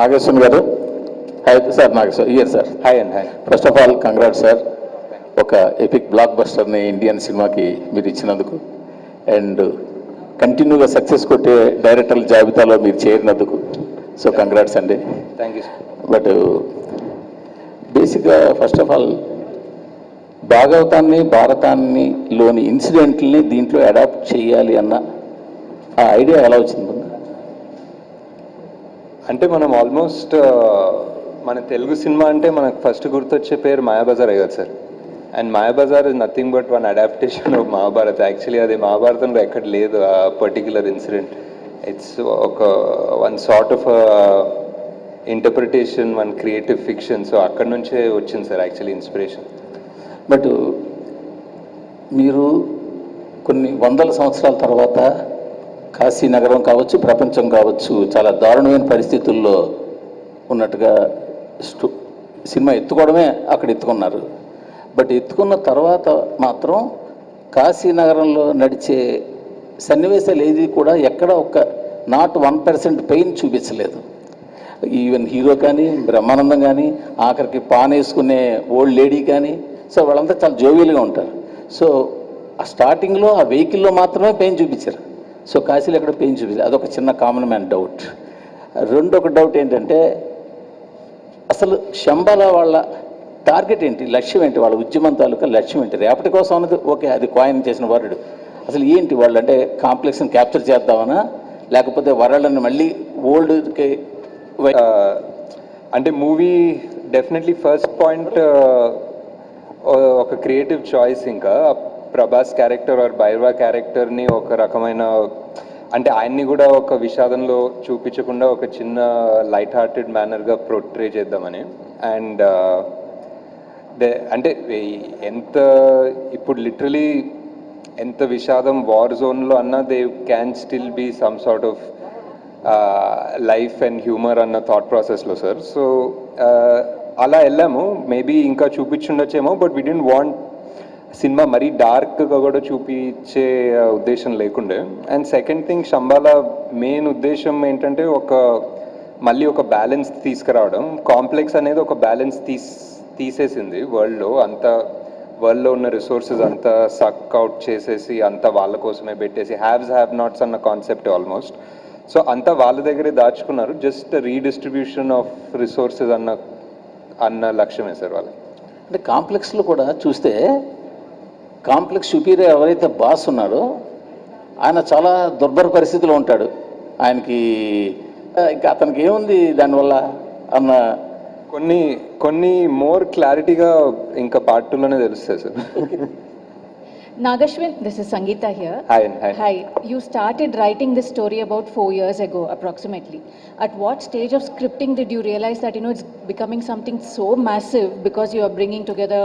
నాగేశ్వర్ గారు, hi sir. Nageshwar here sir. Hi and hi. First of all congrat sir, ఒక epic block బస్టర్ని Indian సినిమాకి మీరు ఇచ్చినందుకు, అండ్ కంటిన్యూగా సక్సెస్ కొట్టే డైరెక్టర్ల జాబితాలో మీరు చేరినందుకు. సో కంగ్రాట్స్ అండి. Thank you. బట్ బేసిక్గా ఫస్ట్ ఆఫ్ ఆల్ భాగవతాన్ని భారతాన్ని లోని ఇన్సిడెంట్ని దీంట్లో అడాప్ట్ చేయాలి అన్న ఆ ఐడియా ఎలా వచ్చింది? అంటే మనం ఆల్మోస్ట్ మన తెలుగు సినిమా అంటే మనకు ఫస్ట్ గుర్తొచ్చే పేరు మాయాబజార్ కదా sir. And Mayabazar is nothing but one adaptation of Mahabharat. Actually అది మహాభారతంలో ఎక్కడ లేదు ఆ పర్టిక్యులర్ ఇన్సిడెంట్. ఇట్స్ ఒక one sort of interpretation, one creative fiction. So అక్కడ నుంచే వచ్చింది సార్ యాక్చువల్లీ ఇన్స్పిరేషన్. బట్ మీరు కొన్ని వందల సంవత్సరాల తర్వాత కాశీ నగరం కావచ్చు, ప్రపంచం కావచ్చు, చాలా దారుణమైన పరిస్థితుల్లో ఉన్నట్టుగా సినిమా ఎత్తుకోవడమే అక్కడ ఎత్తుకున్నారు. బట్ ఎత్తుకున్న తర్వాత మాత్రం కాశీ నగరంలో నడిచే సన్నివేశాలు ఏది కూడా ఎక్కడ ఒక నాట్ 1% పెయిన్ చూపించలేదు. ఈవెన్ హీరో కానీ, బ్రహ్మానందం కానీ, ఆఖరికి పాన్ వేసుకునే ఓల్డ్ లేడీ కానీ, సో వాళ్ళంతా చాలా జోవియల్గా ఉంటారు. సో ఆ స్టార్టింగ్లో ఆ వెహికల్లో మాత్రమే పెయిన్ చూపించారు. సో కాశీలో ఎక్కడ పెయిన్ చూపించారు. అదొక చిన్న కామన్ మ్యాన్ డౌట్. రెండొక డౌట్ ఏంటంటే, అసలు శంబాల వాళ్ళ టార్గెట్ ఏంటి, లక్ష్యం ఏంటి, వాళ్ళ ఉద్యమం తాలూకా లక్ష్యం ఏంటి? రేపటి కోసం అన్నది ఓకే, అది కాయిన్ చేసిన వరల్డ్. అసలు ఏంటి వాళ్ళు అంటే కాంప్లెక్స్ని క్యాప్చర్ చేద్దామనా, లేకపోతే వరల్డ్ని మళ్ళీ ఓల్డ్కి? అంటే మూవీ డెఫినెట్లీ ఫస్ట్ పాయింట్ ఒక క్రియేటివ్ చాయిస్. ఇంకా ప్రభాస్ క్యారెక్టర్ ఆర్ భైరవ క్యారెక్టర్ని ఒక రకమైన, అంటే ఆయన్ని కూడా ఒక విషాదంలో చూపించకుండా ఒక చిన్న లైట్ హార్టెడ్ మేనర్గా పోర్ట్రే చేద్దామని. అండ్ అంటే ఎంత ఇప్పుడు లిటరలీ ఎంత విషాదం వార్ జోన్లో అన్నా they can still be some sort of life and humour అన్న థాట్ ప్రాసెస్లో సార్. సో అలా వెళ్ళాము. మేబీ ఇంకా చూపించుండొచ్చేమో, but we don't want cinema మరీ డార్క్గా కూడా చూపించే ఉద్దేశం లేకుండే. And second thing, Shambhala main ఉద్దేశం ఏంటంటే మళ్ళీ ఒక బ్యాలెన్స్ తీసుకురావడం. కాంప్లెక్స్ అనేది ఒక బ్యాలెన్స్ తీసేసింది వరల్డ్లో ఉన్న రిసోర్సెస్ అంతా సక్ అవుట్ చేసేసి అంతా వాళ్ళ కోసమే పెట్టేసి హ్యావ్ నాట్స్ అన్న కాన్సెప్ట్ ఆల్మోస్ట్. సో అంతా వాళ్ళ దగ్గరే దాచుకున్నారు. జస్ట్ రీడిస్ట్రిబ్యూషన్ ఆఫ్ రిసోర్సెస్ అన్న లక్ష్యమే సార్ వాళ్ళకి. అంటే కాంప్లెక్స్లో కూడా చూస్తే కాంప్లెక్స్ సుపీరియర్ ఎవరైతే బాస్ ఉన్నాడో ఆయన చాలా దుర్భర పరిస్థితిలో ఉంటాడు. ఆయనకి ఇంకా అతనికి ఏముంది దానివల్ల అన్న కొన్ని మోర్ క్లారిటీగా ఇంకా పార్ట్ 2లోనే తెలుస్తాయి sir. Nagashwin, this is Sangeeta here. Hi. Hi. You started writing this story about 4 years ago, approximately. At what stage of scripting did you realize that, it's becoming something so massive because you are bringing together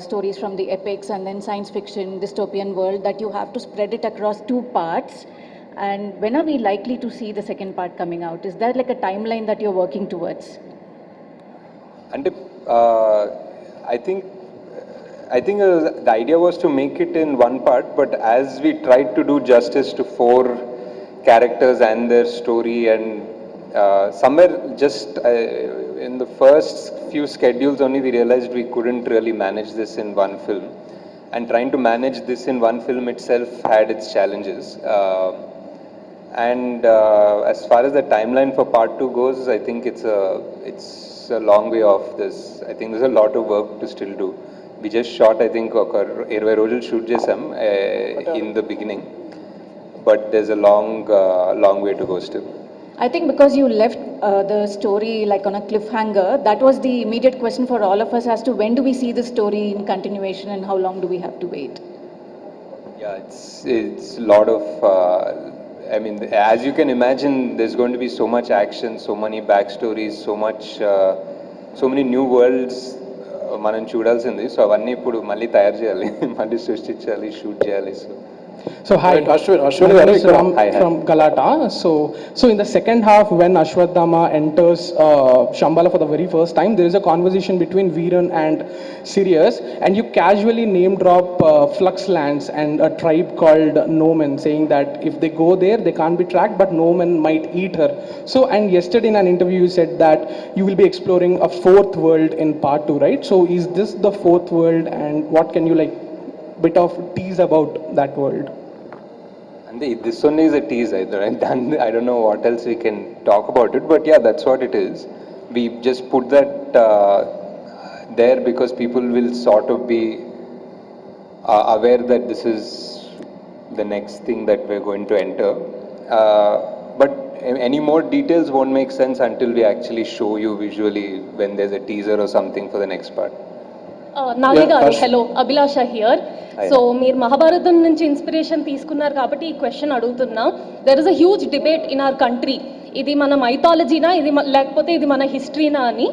stories from the epics and then science fiction, dystopian world, that you have to spread it across 2 parts? And when are we likely to see the second part coming out? Is there like a timeline that you're working towards? And I think the idea was to make it in one part, but as we tried to do justice to 4 characters and their story, and somewhere just in the first few schedules only we realized we couldn't really manage this in one film, and trying to manage this in one film itself had its challenges. And as far as the timeline for part 2 goes, I think it's a long way off this. I think there's a lot of work to still do. We just shot, I think, ఒక 20 రోజులు shoot చేసాం in the beginning, but there's a long way to go still. I think because you left the story like on a cliffhanger, that was the immediate question for all of us as to when do we see the story in continuation and how long do we have to wait? Yeah, it's a lot of I mean, as you can imagine, there's going to be so much action, so many backstories, so many new worlds మనం చూడాల్సింది. So అవన్నీ ఇప్పుడు మళ్ళీ తయారు చేయాలి, మళ్ళీ సృష్టించాలి, shoot చేయాలి. So So hi, Right, Ashwin my garu name is ikkada. Ram Hi, hi. from Galata. So in the second half, when Ashwadhama enters Shambhala for the very first time, there is a conversation between Veeran and Sirius, and you casually name drop Flux Lands and a tribe called Nomen, saying that if they go there, they can't be tracked, but Nomen might eat her. So, and yesterday in an interview, you said that you will be exploring a fourth world in part 2, right? So is this the fourth world, and what can you like bit of tease about that world? And this one is a tease, right? I don't know what else we can talk about it, but yeah, that's what it is. We just put that there because people will sort of be aware that this is the next thing that we're going to enter. But any more details won't make sense until we actually show you visually when there's a teaser or something for the next part. Nagi Yeah, గారు Ash- hello Abhilasha here Hi. So మీరు మహాభారతం నుంచి inspiration తీసుకున్నారు కాబట్టి ఈ question అడుగుతున్నా there is a huge debate in our country ఇది మన మైథాలజీనా ఇది లేకపోతే ఇది మన హిస్టరీనా అని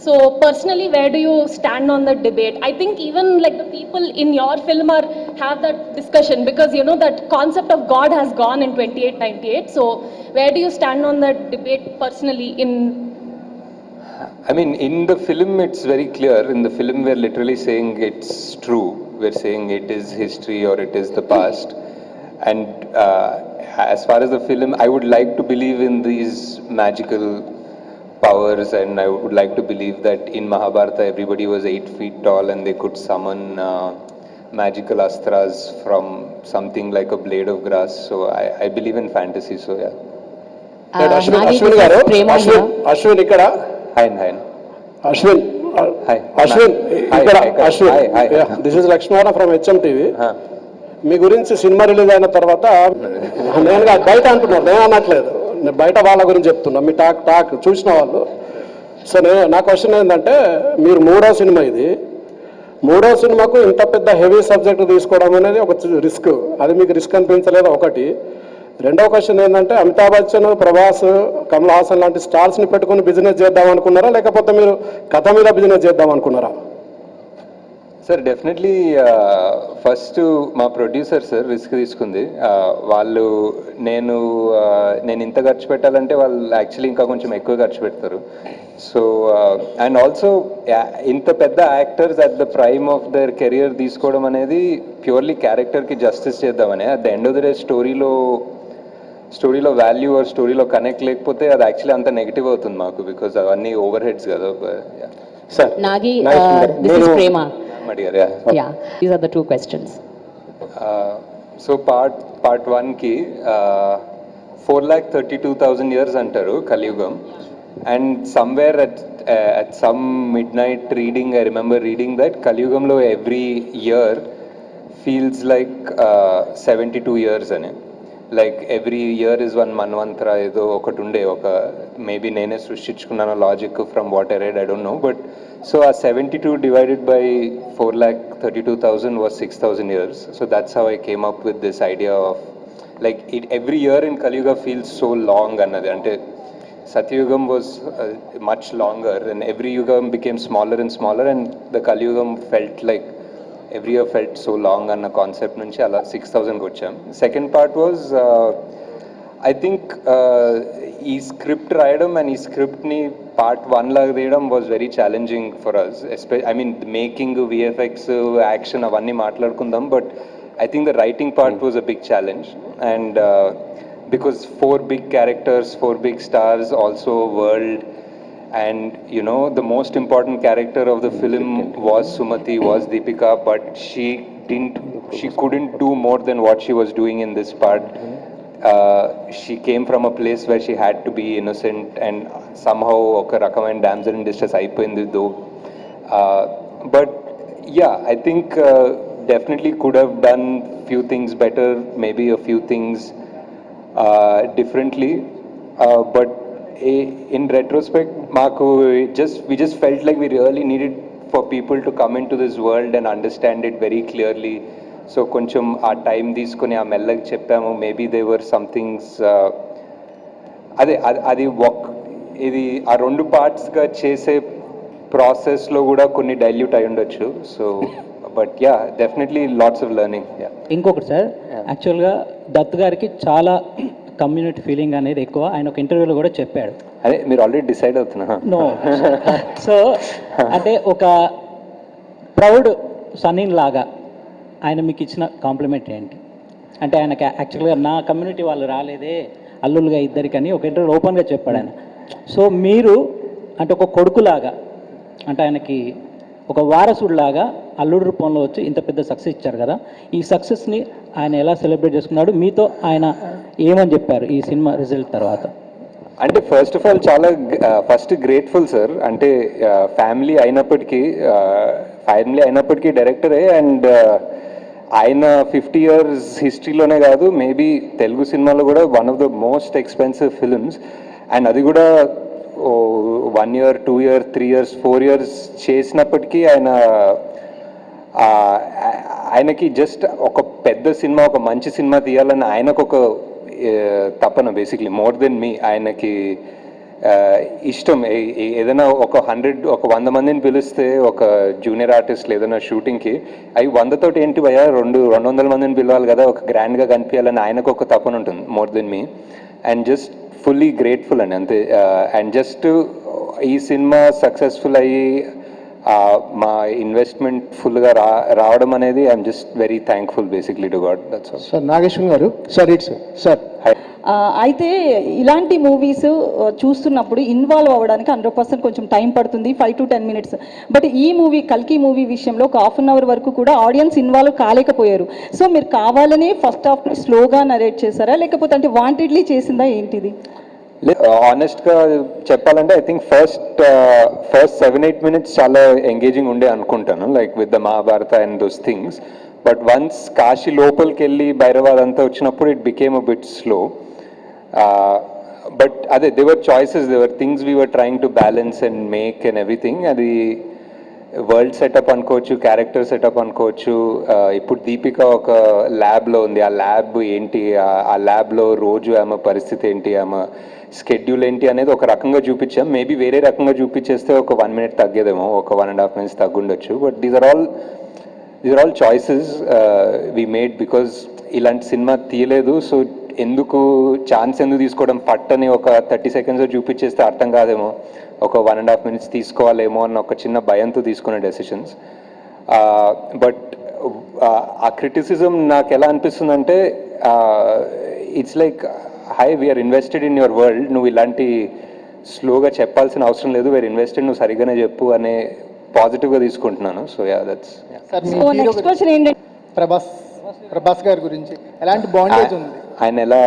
so personally where do you stand on that debate I think even like the people in your film or have that discussion because you know that concept of God has gone in 2898 so where do you stand on that debate personally in I mean, in the film, it's very clear. In the film, we're literally saying it's true. We're saying it is history or it is the past. And as far as the film, I would like to believe in these magical powers, and I would like to believe that in Mahabharata, everybody was 8 feet tall and they could summon magical astras from something like a blade of grass. So I believe in fantasy. So yeah. Right, Ashwin Nagi, Ashwin this is garu, Prema here. Ashwin ikkada. Hi, hi. Ashwin, Hi. Ashwin, Hi, ikkada, hi, hi. Ashwin. Hi, hi. Yeah, this is Lakshmana from HMTV. Huh. మీ గురించి cinema release అయిన తర్వాత నేను కాదు, బయట అంటున్నారు, నేను అనట్లేదు, నేను బయట వాళ్ళ గురించి చెప్తున్నా, మీ టాక్ చూసిన వాళ్ళు. సో నా క్వశ్చన్ ఏంటంటే, మీరు మూడో సినిమా ఇది, మూడో సినిమాకు ఇంత పెద్ద హెవీ సబ్జెక్ట్ తీసుకోవడం అనేది ఒక రిస్క్, అది మీకు రిస్క్ అనిపించలేదు ఒకటి. రెండవ క్వశ్చన్ ఏంటంటే, అమితాబ్ బచ్చన్, ప్రభాస్, కమల్ హాసన్ లాంటి స్టార్స్ని పెట్టుకుని బిజినెస్ చేద్దాం అనుకున్నారా, లేకపోతే మీరు కథ మీద బిజినెస్ చేద్దాం అనుకున్నారా? సార్ డెఫినెట్లీ ఫస్ట్ మా ప్రొడ్యూసర్ సార్ రిస్క్ తీసుకుంది. వాళ్ళు నేను ఇంత ఖర్చు పెట్టాలంటే వాళ్ళు యాక్చువల్లీ ఇంకా కొంచెం ఎక్కువ ఖర్చు పెడతారు. సో అండ్ ఆల్సో ఇంత పెద్ద actors at the prime of their career తీసుకోవడం అనేది ప్యూర్లీ క్యారెక్టర్కి జస్టిస్ చేద్దామని. At the end of the day స్టోరీలో వాల్యూ ఆర్ స్టోరీలో కనెక్ట్ లేకపోతే అది యాక్చువల్లీ అంత నెగిటివ్ అవుతుంది మాకు, బికాజ్ అవన్నీ ఓవర్ హెడ్స్ కదా. Sir Nagi, this is Prema. అడిగారు. Yeah, these are the two questions. So part వన్కి 4,32,000 years అంటారు కలియుగం. And somewhere at some midnight reading I remember reading that కలియుగంలో every year feels like 72 years అని. Like every year is one మన్వంతర ఏదో ఒకటి ఉండే, ఒక మేబీ నేనే సృష్టించుకున్నాను logic from what I read, I don't know. But so uh 72 divided by 4,32,000 was 6,000 years. So that's how I came up with this idea of like every year in Kaliyuga feels so long annadi. Ante Satyugam was much longer and every yugam became smaller and smaller, and the Kaliyugam felt like every year felt so long అన్న concept నుంచి అలా 6,000కి వచ్చాం. Second part was I think ఈ script రాయడం and ఈ స్క్రిప్ట్ని part 1 లాగా తీయడం was very challenging for us. I mean making, VFX, action అవన్నీ మాట్లాడుకుందాం, but I think the writing part was a big challenge, and because 4 big characters, 4 big stars, also a world, and you know the most important character of the film was Sumati, was Deepika, but she couldn't do more than what she was doing in this part. She came from a place where she had to be innocent, and somehow oka rakamaina damsel in distress అయిపోయింది though. But yeah, I think definitely could have done few things better, maybe a few things differently, but in retrospect we just felt like we really needed for people to come into this world and understand it very clearly. So కొంచెం ఆ time తీసుకొని ఆ మెల్లగా చెప్పాము. Maybe they were somethings అది ఇది ఆ 2 పార్ట్స్గా చేసే ప్రాసెస్లో కూడా కొన్ని డైల్యూట్ అయి ఉండొచ్చు. So but yeah, definitely lots of learning. ఇంకొకటి సార్, యాక్చువల్గా దత్ గారికి చాలా కమ్యూనిటీ ఫీలింగ్ అనేది ఎక్కువ. ఆయన ఒక ఇంటర్వ్యూలో కూడా చెప్పాడు. అదే మీరు ఆల్రెడీ డిసైడ్ అవుతున్నా. నో సో అంటే ఒక ప్రౌడ్ సన్నిన్ లాగా ఆయన మీకు ఇచ్చిన కాంప్లిమెంట్ ఏంటి? అంటే ఆయనకి యాక్చువల్గా నా కమ్యూనిటీ వాళ్ళు రాలేదే అల్లులుగా ఇద్దరికని ఒక ఇంటర్వ్యూ ఓపెన్గా చెప్పాడు ఆయన. సో మీరు అంటే ఒక కొడుకులాగా అంటే ఆయనకి ఒక వారసుడిలాగా అల్లుడు రూపంలో వచ్చి ఇంత పెద్ద సక్సెస్ ఇచ్చారు కదా, ఈ సక్సెస్ని ఆయన ఎలా సెలబ్రేట్ చేసుకున్నాడు, మీతో ఆయన ఏమని చెప్పారు ఈ సినిమా రిజల్ట్ తర్వాత? అంటే ఫస్ట్ ఆఫ్ ఆల్ చాలా ఫస్ట్ గ్రేట్ఫుల్ సార్. అంటే ఫ్యామిలీ అయినప్పటికీ డైరెక్టరే. అండ్ ఆయన 50 years హిస్టరీలోనే కాదు, మేబీ తెలుగు సినిమాలో కూడా one of the most expensive films. And అది కూడా 1 year, 2 years, 3 years, 4 years చేసినప్పటికీ ఆయనకి జస్ట్ ఒక పెద్ద సినిమా, ఒక మంచి సినిమా తీయాలని ఆయనకు ఒక తపన, బేసిక్లీ మోర్ దెన్ మీ. ఆయనకి ఇష్టం. ఏదైనా ఒక 100 మందిని పిలిస్తే ఒక జూనియర్ ఆర్టిస్ట్ ఏదైనా షూటింగ్కి, అవి 100 ఏంటి భయ్యా 200 మందిని పిలవాలి కదా, ఒక గ్రాండ్గా కనిపించాలని ఆయనకు ఒక తపన ఉంటుంది, more than me. And just fully grateful అండి, అంతే. అండ్ జస్ట్ ఈ సినిమా సక్సెస్ఫుల్ అయ్యి మా ఇన్వెస్ట్మెంట్ ఫుల్గా రావడం అనేది I'm just very thankful basically to God. That's all. Sir Nageshwar గారు, సార్ ఇట్స్ సార్. అయితే ఇలాంటి మూవీస్ చూస్తున్నప్పుడు ఇన్వాల్వ్ అవ్వడానికి 100% కొంచెం టైం పడుతుంది, 5 to 10 minutes. బట్ ఈ మూవీ కల్కి మూవీ విషయంలో ఒక 1/2 hour వరకు కూడా ఆడియన్స్ ఇన్వాల్వ్ కాలేకపోయారు. సో మీరు కావాలనే ఫస్ట్ హాఫ్ స్లోగా నరేట్ చేశారా, లేకపోతే అంటే వాంటెడ్లీ చేసిందా ఏంటిది? ఆనెస్ట్గా చెప్పాలంటే ఐ థింక్ ఫస్ట్ 7-8 minutes చాలా ఎంగేజింగ్ ఉండే అనుకుంటాను, like with the Mahabharata and those things. But once Kashi లోపలికి వెళ్ళి భైరవాద్ అంతా వచ్చినప్పుడు it became a bit slow. But అదే they were choices, they were things we were trying to balance and make and everything. అది వరల్డ్ సెటప్ అనుకోవచ్చు, క్యారెక్టర్ సెటప్ అనుకోవచ్చు. ఇప్పుడు దీపిక ఒక ల్యాబ్లో ఉంది, ఆ ల్యాబ్ ఏంటి, ఆ ల్యాబ్లో రోజు ఆమె పరిస్థితి ఏంటి, ఆమె స్కెడ్యూల్ ఏంటి అనేది ఒక రకంగా చూపించాం. మేబీ వేరే రకంగా చూపించేస్తే ఒక 1 minute తగ్గేదేమో, ఒక 1.5 minutes తగ్గుండొచ్చు. But these are all choices we made because ఇలాంటి సినిమా తీయలేదు. సో ఎందుకు తీసుకోవడం, పట్టని ఒక 30 seconds చూపించేస్తే అర్థం కాదేమో, ఒక 1.5 minutes తీసుకోవాలేమో అన్న ఒక చిన్న భయంతో తీసుకునే డెసిషన్స్. బట్ ఆ క్రిటిసిజం నాకు ఎలా అనిపిస్తుందంటే, it's like we're invested in your world, నువ్వు ఇలాంటి స్లోగా చెప్పాల్సిన అవసరం లేదు, వీఆర్ ఇన్వెస్టెడ్, నువ్వు సరిగానే చెప్పు అనే పాజిటివ్గా తీసుకుంటున్నాను. So yeah, that's. Next question ఏంటంటే ప్రభాస్ గారి గురించి ఎలాంటి బాండేజ్ ఉంది? ఆయన ఎలా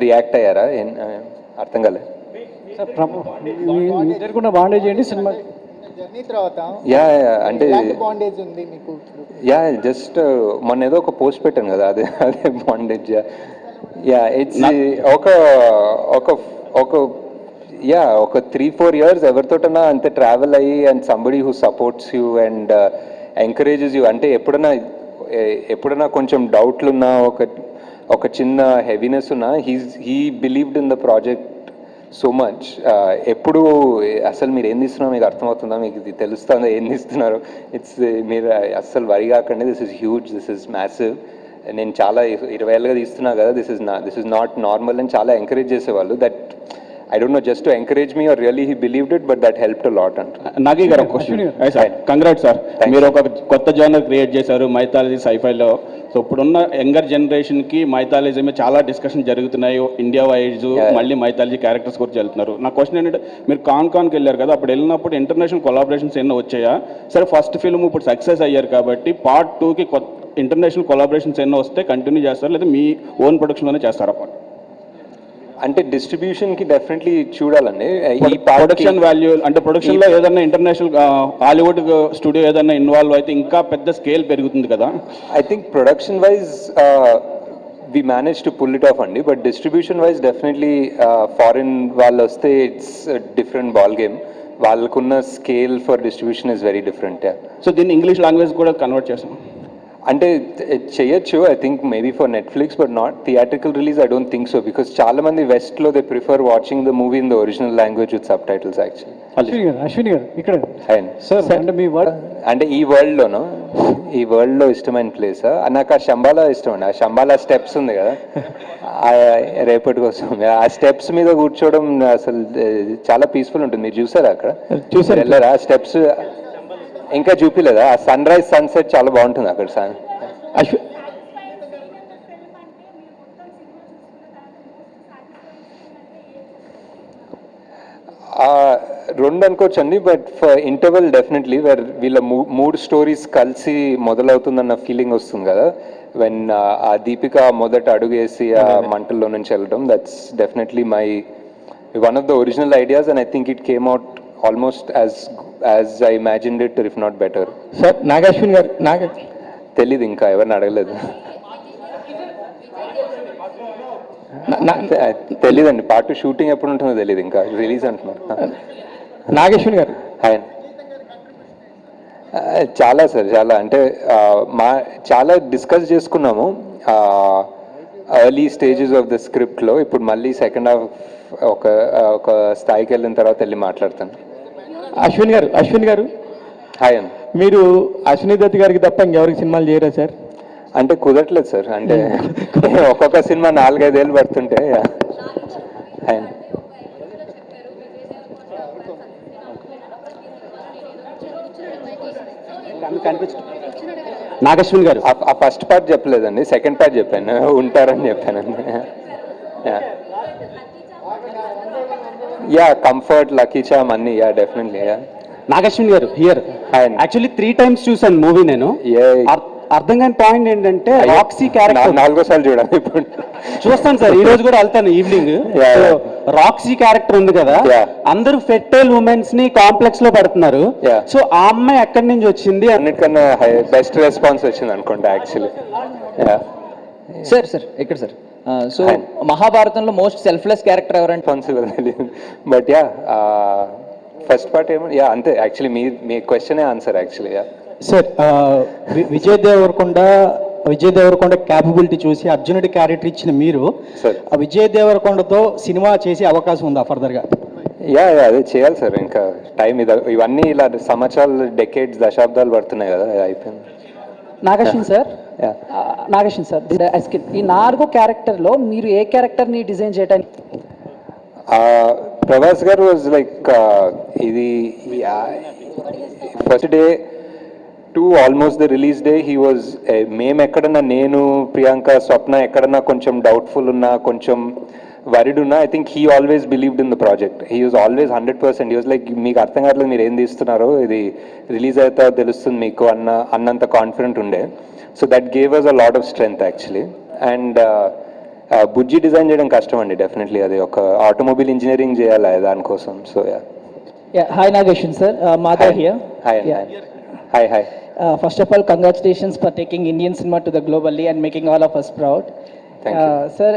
రియాక్ట్ అయ్యారా అర్థం కాలేదు. బాండేజ్ ఏంటి సినిమా జర్నీ తర్వాత? యా అంటే బాండేజ్ ఉంది మీకు? యా జస్ట్ మొన్న ఏదో ఒక పోస్ట్ పెట్టాను కదా, అదే బాండేజ్. యా ఇట్స్ ఒక 3-4 years ఎవరితోటన్నా అంతే ట్రావెల్ అయ్యి and somebody who supports you and encourages you. అంటే ఎప్పుడన్నా కొంచెం డౌట్లు ఉన్నా, ఒక చిన్న హెవీనెస్ ఉన్నా, he believed in the project so much. ఎప్పుడు అసలు మీరు ఏం తీస్తున్నారో మీకు అర్థమవుతుందా, మీకు ఇది తెలుస్తుందా ఏం తీస్తున్నారు, మీరు అస్సలు వరి కాకండి, this is huge, this is massive, నేను చాలా 20 ఏళ్ళుగా తీస్తున్నా కదా, దిస్ ఇస్ నాట్ నార్మల్ అని చాలా ఎంకరేజ్ చేసేవాళ్ళు. That I don't know, just to encourage me or really he believed it, but that helped a lot. Nagi గారు ఒక క్వశ్చన్. కంగ్రాట్స్ సార్, మీరు ఒక కొత్త జానర్ క్రియేట్ చేశారు మైథాలజీ సైఫైలో. సో ఇప్పుడున్న యంగర్ జనరేషన్కి మైథాలజీ మీద చాలా డిస్కషన్ జరుగుతున్నాయి, ఇండియా వైజ్ మళ్ళీ మైథాలజీ క్యారెక్టర్స్ గురించి వెళ్తున్నారు. నా క్వశ్చన్ ఏంటంటే, మీరు కాన్కి వెళ్ళారు కదా, అప్పుడు వెళ్ళినప్పుడు ఇంటర్నేషనల్ కొలాబరేషన్స్ ఎన్నో వచ్చాయా? సరే ఫస్ట్ ఫిల్మ్ ఇప్పుడు సక్సెస్ అయ్యారు కాబట్టి Part 2కి ఇంటర్నేషనల్ కొలాబరేషన్స్ ఎన్నో వస్తే కంటిన్యూ చేస్తారు, లేదా మీ ఓన్ ప్రొడక్షన్లోనే చేస్తారా? అంటే డిస్ట్రిబ్యూషన్కి డెఫినెట్లీ చూడాలండి. ఈ ప్రొడక్షన్ వాల్యూ అంటే ప్రొడక్షన్లో ఏదైనా ఇంటర్నేషనల్ హాలీవుడ్ స్టూడియో ఏదైనా ఇన్వాల్వ్ అయితే ఇంకా పెద్ద స్కేల్ పెరుగుతుంది కదా. I think production wise we manage to pull it off అండి, but distribution wise definitely foreign వాళ్ళు వస్తే ఇట్స్ డిఫరెంట్ బాల్ గేమ్. వాళ్ళకున్న scale for distribution is very different. So దీన్ని ఇంగ్లీష్ లాంగ్వేజ్ కూడా కన్వర్ట్ చేస్తాం. అంటే చేయొచ్చు I think maybe for Netflix but not theatrical release I don't think so because చాలా మంది వెస్ట్లో they prefer watching the movie in the original language with sub titles actually. Ashwini గారు ఇక్కడ సార్ అంటే మీ వర్డ్ అంటే ఈ వరల్డ్లో ఇష్టమైన ప్లేస్ నాకు ఆ శంబాలా ఇష్టం అండి. ఆ శంబాలా స్టెప్స్ ఉంది కదా రేపటి కోసం ఆ స్టెప్స్ మీద కూర్చోవడం అసలు చాలా పీస్ఫుల్ ఉంటుంది. మీరు చూసారా అక్కడ? వెళ్ళారా ఆ స్టెప్స్? ఇంకా చూపిలేదా? ఆ సన్ రైజ్ సన్సెట్ చాలా బాగుంటుంది అక్కడ. రెండు అనుకోవచ్చండి but for interval definitely where వీళ్ళ మూడు స్టోరీస్ కలిసి మొదలవుతుందన్న ఫీలింగ్ వస్తుంది కదా వెన్ ఆ దీపిక మొదట అడుగేసి ఆ మంటల్లో నుంచి వెళ్ళడం. That's definitely my one of the original ideas and I think it came out almost as I imagined it if not better. Sir Nag Ashwin గారు తెలీదు, ఇంకా ఎవరిని అడగలేదు. తెలీదండి, పార్ట్ 2 షూటింగ్ ఎప్పుడు ఉంటుందో తెలియదు, ఇంకా రిలీజ్ అంటున్నారు. నాగేశ్వన్ గారు హాయ్. చాలా సార్, చాలా అంటే చాలా డిస్కస్ చేసుకున్నాము ఎర్లీ స్టేజెస్ ఆఫ్ ద స్క్రిప్ట్లో. ఇప్పుడు మళ్ళీ సెకండ్ హాఫ్ ఒక స్థాయికి వెళ్ళిన తర్వాత వెళ్ళి మాట్లాడతాను. అశ్విన్ గారు హాయ్ అండి. మీరు అశ్విని దత్ గారికి తప్ప ఇంకెవరికి సినిమాలు చేయరా సార్? అంటే కుదరట్లేదు సార్, అంటే ఒక్కొక్క సినిమా 4-5 ఏళ్ళు పడుతుంటే. నాగశ్విన్ గారు ఆ ఫస్ట్ పార్ట్ చెప్పలేదండి, సెకండ్ పార్ట్ చెప్పాను, ఉంటారని చెప్పానండి. యా కంఫర్ట్, లక్కీ చామ్ అన్ని, యా డెఫినెట్లీ. యా నాగశ్విన్ గారు హియర్. యాక్చువల్లీ 3 times చూసాను మూవీ నేను. అర్థం కాని పాయింట్ ఏంటంటే రాక్సీ క్యారెక్టర్ 4వ సార్లు చూడాలి ఇప్పుడు. చూస్తాను సార్, ఈ రోజు కూడా వెళ్తాను ఈవినింగ్. రాక్సీ క్యారెక్టర్ ఉంది కదా, అందరూ ఫెర్టైల్ ఉమెన్స్ ని కాంప్లెక్స్ లో పెడుతున్నారు. సో ఆ అమ్మాయి ఎక్కడి నుంచి వచ్చింది? అన్నిటికన్నా బెస్ట్ రెస్పాన్స్ వచ్చింది అనుకుంటా యాక్చువల్లీ. సార్ ఇక్కడ సార్, సో మహాభారతంలో మోస్ట్ సెల్ఫ్లెస్ క్యారెక్టర్ ఎవరంటే? రెస్పాన్సిబుల్ తెలియదు బట్ యా ఫస్ట్ పార్ట్ ఏమో యా అంతే. యాక్చువల్లీ మీ క్వశ్చనే answer actually. Yeah sir, Vijay Deverakonda capability చూసి అర్జునుడి క్యారెక్టర్ ఇచ్చిన మీరు, విజయ్ దేవరకొండతో సినిమా చేసే అవకాశం ఉందా ఫర్దర్గా? యా అదే చేయాలి సార్, ఇంకా టైం ఇవన్నీ ఇలా సంవత్సరాలు, డెకేడ్స్, దశాబ్దాలు పడుతున్నాయి కదా, అయిపోయింది. నాగశ్విన్ సార్, ఈ 4 క్యారెక్టర్లో మీరు ఏ క్యారెక్టర్ని డిజైన్ చేయడానికి? ప్రభాస్ గారు వాజ్ లైక్ ఇది first day to almost the release day he was, మేము ఎక్కడన్నా, నేను, ప్రియాంక, స్వప్న ఎక్కడన్నా కొంచెం డౌట్ఫుల్ ఉన్నా, కొంచెం వరిడ్ ఉన్నా, I think he always believed in the project. He was always 100%. He was like మీకు అర్థం కావట్లేదు మీరు ఏం తీస్తున్నారో, ఇది రిలీజ్ అవుతా తెలుస్తుంది మీకు అన్నంత కాన్ఫిడెంట్ ఉండే. So that gave us a lot of strength actually. And Bujji design చేయడం కష్టం అండి, డెఫినెట్లీ అది ఒక ఆటోమొబైల్ ఇంజనీరింగ్ చేయాలి దానికోసం. So hi Nagashwin sir, Madhav here. Hi. First of all, congratulations for taking Indian cinema to the globally and making all of us proud. Thank you. Sir,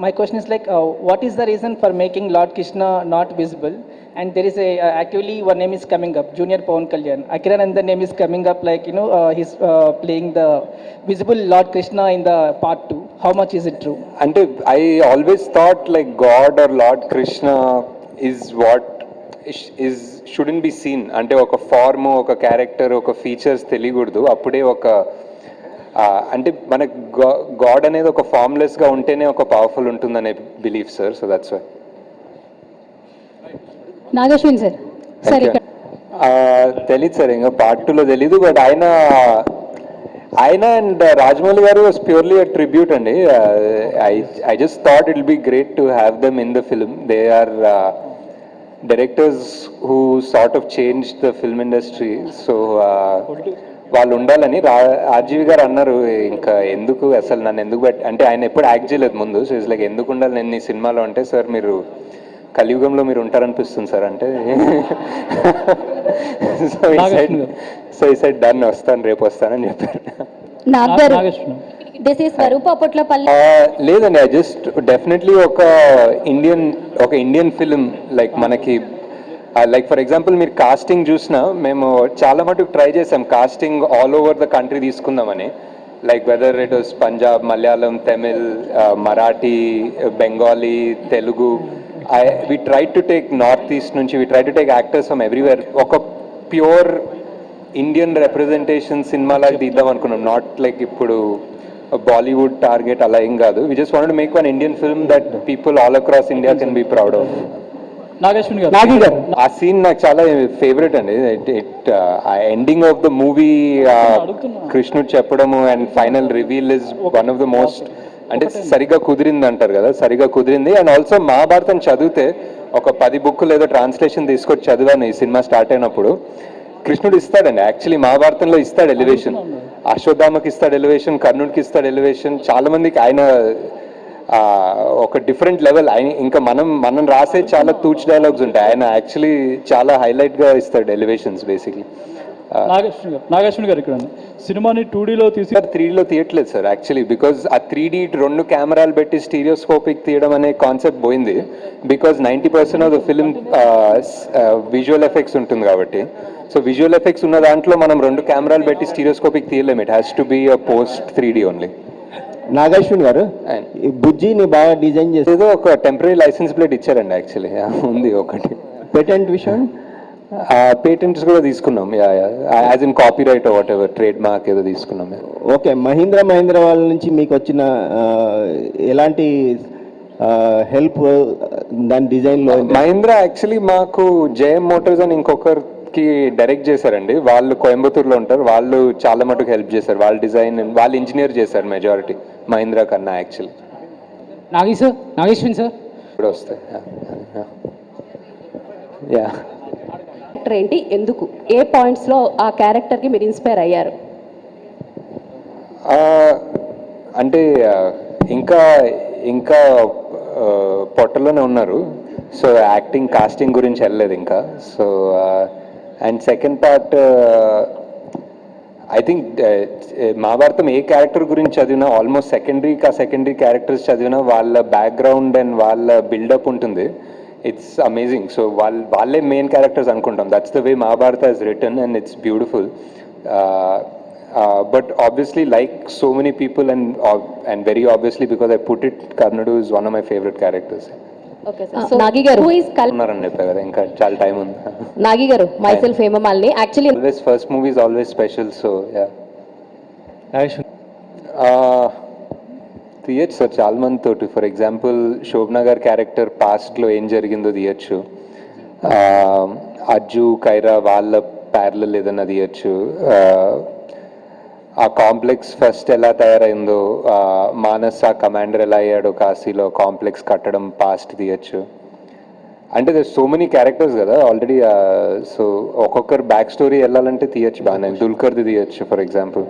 my question is like, what is the reason for making Lord Krishna not visible? And there is actually one name is coming up, Junior Pawan Kalyan. Akiranandan name is coming up, like, he's playing the visible Lord Krishna in the part 2. How much is it true? And I always thought like God or Lord Krishna is what is shouldn't be seen. అంటే ఒక form, ఒక character, ఒక features తెలియకూడదు. అప్పుడే ఒక అంటే మనకు God అనేది ఒక ఫార్మ్లెస్గా ఉంటేనే ఒక పవర్ఫుల్ ఉంటుందనే belief sir. So that's why. Nag Ashwin sir, తెలీదు సార్, ఇంకా పార్ట్ 2లో తెలీదు. బట్ ఆయన అండ్ రాజమౌళి గారు వాజ్ ప్యూర్లీ అ ట్రిబ్యూట్ అండి. I just thought it will be great to have them in the film. They are directors who sort of change the film industry. So వాళ్ళు ఉండాలని RGV గారు అన్నారు, ఇంకా ఎందుకు అసలు నన్ను ఎందుకు అంటే ఆయన ఎప్పుడు యాక్ట్ చేయలేదు ముందు. సో ఇట్స్ లైక్ ఎందుకు ఉండాలి నేను ఈ సినిమాలో అంటే, సార్ మీరు కలియుగంలో మీరు ఉంటారనిపిస్తుంది సార్ అంటే. సో ఈ సైడ్ డన్, వస్తాను, రేపు వస్తానని చెప్పారు. లేదండి, జస్ట్ డెఫినెట్లీ ఒక ఇండియన్ ఫిలిం, లైక్ మనకి లైక్ ఫర్ ఎగ్జాంపుల్ మీరు కాస్టింగ్ చూసినా మేము చాలా మటుకు ట్రై చేసాం casting all over the country తీసుకుందామని, like whether it was Punjab, Malayalam, Tamil, Marathi, Bengali, Telugu. We try to take north east నుంచి, we try to take actors from everywhere. ఒక ప్యూర్ ఇండియన్ రిప్రజెంటేషన్ సినిమాలాగా తీద్దాం అనుకున్నాం, నాట్ లైక్ ఇప్పుడు బాలీవుడ్ టార్గెట్ అలా ఏం కాదు. We just wanted to make one Indian film that people all across India can be proud of. Nagi గారు ఆ సీన్ నాకు చాలా ఫేవరెట్ అండి. ఆ ఎండింగ్ ఆఫ్ ద మూవీ కృష్ణుడు చెప్పడము and final reveal is one of the most, అంటే సరిగా కుదిరింది అంటారు కదా, సరిగా కుదిరింది. అండ్ ఆల్సో మహాభారతం చదివితే ఒక 10 బుక్కులు ఏదో ట్రాన్స్లేషన్ తీసుకొచ్చి చదివాను ఈ సినిమా స్టార్ట్ అయినప్పుడు. కృష్ణుడు ఇస్తాడండి యాక్చువల్లీ మహాభారతంలో ఇస్తాడు ఎలివేషన్, అశ్వత్థామకి ఇస్తాడు ఎలివేషన్, కర్ణుడికి ఇస్తాడు ఎలివేషన్, చాలా మందికి ఆయన ఒక డిఫరెంట్ లెవెల్. ఆయన ఇంకా మనం రాసే చాలా తూచ్ డైలాగ్స్ ఉంటాయి, ఆయన యాక్చువల్లీ చాలా హైలైట్గా ఇస్తాడు ఎలివేషన్స్ బేసిక్లీ. నాగేశ్వరి గారు ఇక్కడ సినిమాని 2Dలో తీసి 3Dలో తీయట్లేదు సార్ యాక్చువల్లీ, బికాజ్ ఆ 3D 2 కెమెరాలు పెట్టి స్టీరియోస్కోపిక్ తీయడం అనే కాన్సెప్ట్ పోయింది. Because 90% of the film visual effects ఉంటుంది కాబట్టి. సో విజువల్ ఎఫెక్ట్స్ ఉన్న దాంట్లో మనం 2 కెమెరాలు పెట్టి స్టీరియోస్కోపిక్ తీయలేము, it has to be a post 3D only. Nageswari garu ఈ బుజ్జిని బాగా డిజైన్ చేసి ఏదో ఒక టెంపరీ లైసెన్స్ ప్లేట్ ఇచ్చారండి యాక్చువల్లీ, ఉంది ఒకటి. పేటెంట్ విషయం పేటెంట్స్ కూడా తీసుకున్నాం, as in copyright whatever trademark ఏదో తీసుకున్నాం. ఓకే, మహీంద్ర వాళ్ళ నుంచి మీకు వచ్చిన ఎలాంటి హెల్ప్ దాని డిజైన్లో? మహీంద్ర యాక్చువల్లీ మాకు జేఎం మోటార్స్ అని ఇంకొకరికి డైరెక్ట్ చేశారండి, వాళ్ళు కోయంబత్తూర్లో ఉంటారు, వాళ్ళు చాలా మటుకు హెల్ప్ చేశారు, వాళ్ళ డిజైన్ వాళ్ళు ఇంజనీర్ చేశారు మెజారిటీ మహీంద్ర కన్నా యాక్చువల్లీ. నాగేశ్వరి సార్ ఇప్పుడు వస్తాయి. యా క్యారెక్టర్ ఏంటి, ఎందుకు, ఏ పాయింట్స్లో ఆ క్యారెక్టర్కి మీరు ఇన్స్పైర్ అయ్యారు? అంటే ఇంకా ఇంకా పొట్టలోనే ఉన్నారు, సో యాక్టింగ్ కాస్టింగ్ గురించి వెళ్ళలేదు ఇంకా. So and second part I think Mahabharatam A character గురించి చదివినా ఆల్మోస్ట్ సెకండరీ క్యారెక్టర్స్ చదివినా వాళ్ళ బ్యాక్గ్రౌండ్ అండ్ వాళ్ళ బిల్డప్ ఉంటుంది, ఇట్స్ అమేజింగ్. సో వాళ్ళే మెయిన్ క్యారెక్టర్స్ అనుకుంటాం, that's the way Mahabharata is return and it's beautiful. But obviously, like so many people, and very obviously because I put it, Karnadu is one of my favorite characters. Okay sir. So Nagi గారు ఉన్నారని చెప్పా కదా, ఇంకా చాలా time ఉంది. నాగి గారు myself Hema Malini actually always first movie is always special, so yeah తీయచ్చు sir చాలా మంది తోటి. ఫర్ ఎగ్జాంపుల్ శోభనా గారి క్యారెక్టర్ పాస్ట్లో ఏం జరిగిందో తీయచ్చు, అజ్జు కైరా వాళ్ళ ప్యారలల్ ఏదన్నా తీయచ్చు, ఆ కాంప్లెక్స్ ఫస్ట్ ఎలా తయారైందో, మానస్ ఆ కమాండర్ ఎలా అయ్యాడో కాశీలో కాంప్లెక్స్ కట్టడం పాస్ట్ తీయచ్చు. అంటే దర్ సో మెనీ క్యారెక్టర్స్ కదా ఆల్రెడీ, సో ఒక్కొక్కరు బ్యాక్ స్టోరీ వెళ్ళాలంటే తీయచ్చు బాగానే. దుల్కర్ది తీయచ్చు ఫర్ ఎగ్జాంపుల్.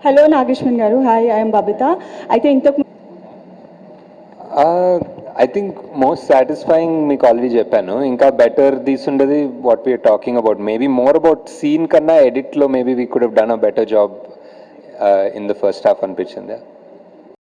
హలో నాగేశ్వరి గారు, హాయ్, ఐఎమ్ బబిత. అయితే ఇంతకు ఐ థింక్ మోస్ట్ సాటిస్ఫైయింగ్ మీకు ఆల్రెడీ చెప్పాను, ఇంకా బెటర్ తీసుండేది what we're talking about, maybe more about scene కన్నా ఎడిట్లో maybe we could have done a better job in the first half అనిపించింది.